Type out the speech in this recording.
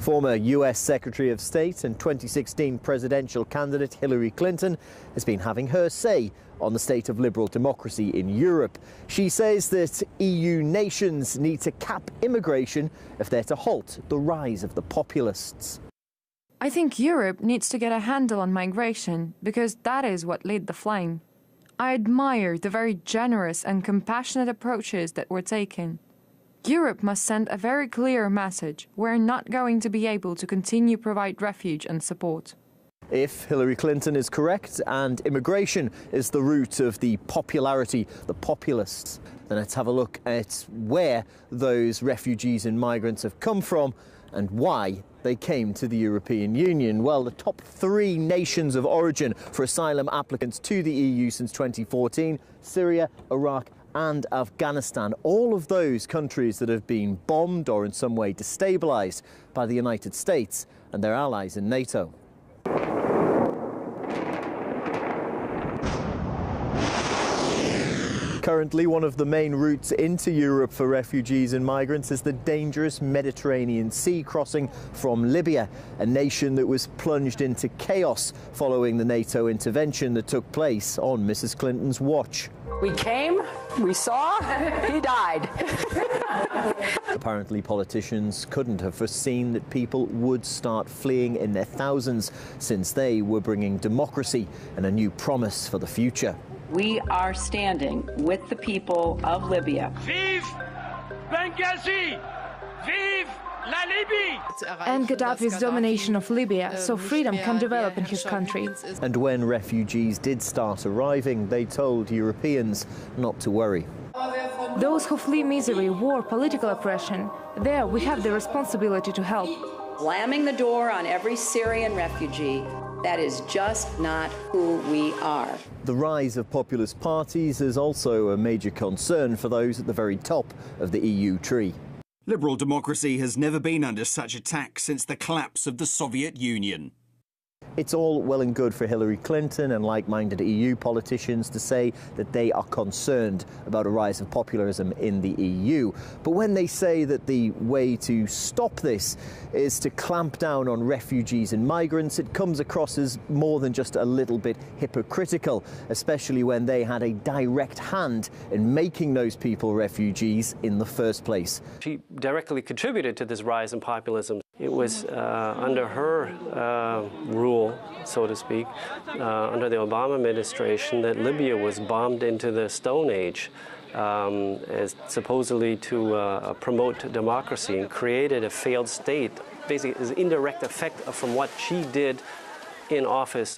Former US Secretary of State and 2016 presidential candidate Hillary Clinton has been having her say on the state of liberal democracy in Europe. She says that EU nations need to cap immigration if they're to halt the rise of the populists. I think Europe needs to get a handle on migration because that is what lit the flame. I admire the very generous and compassionate approaches that were taken. Europe must send a very clear message. We're not going to be able to continue to provide refuge and support. If Hillary Clinton is correct and immigration is the root of the popularity, the populists, then let's have a look at where those refugees and migrants have come from and why they came to the European Union. Well, the top 3 nations of origin for asylum applicants to the EU since 2014, Syria, Iraq and Afghanistan, all of those countries that have been bombed or in some way destabilised by the United States and their allies in NATO. Currently, one of the main routes into Europe for refugees and migrants is the dangerous Mediterranean Sea crossing from Libya, a nation that was plunged into chaos following the NATO intervention that took place on Mrs. Clinton's watch. We came, we saw, he died. Apparently, politicians couldn't have foreseen that people would start fleeing in their thousands, since they were bringing democracy and a new promise for the future. We are standing with the people of Libya. Vive Benghazi! Vive la Libye! And Gaddafi's domination of Libya, so freedom can develop in his country. And when refugees did start arriving, they told Europeans not to worry. Those who flee misery, war, political oppression, there we have the responsibility to help. Slamming the door on every Syrian refugee, that is just not who we are. The rise of populist parties is also a major concern for those at the very top of the EU tree. Liberal democracy has never been under such attack since the collapse of the Soviet Union. It's all well and good for Hillary Clinton and like-minded EU politicians to say that they are concerned about a rise of populism in the EU. But when they say that the way to stop this is to clamp down on refugees and migrants, it comes across as more than just a little bit hypocritical, especially when they had a direct hand in making those people refugees in the first place. She directly contributed to this rise in populism. It was under her rule, so to speak, under the Obama administration, that Libya was bombed into the Stone Age, as supposedly to promote democracy, and created a failed state, basically as an indirect effect from what she did in office.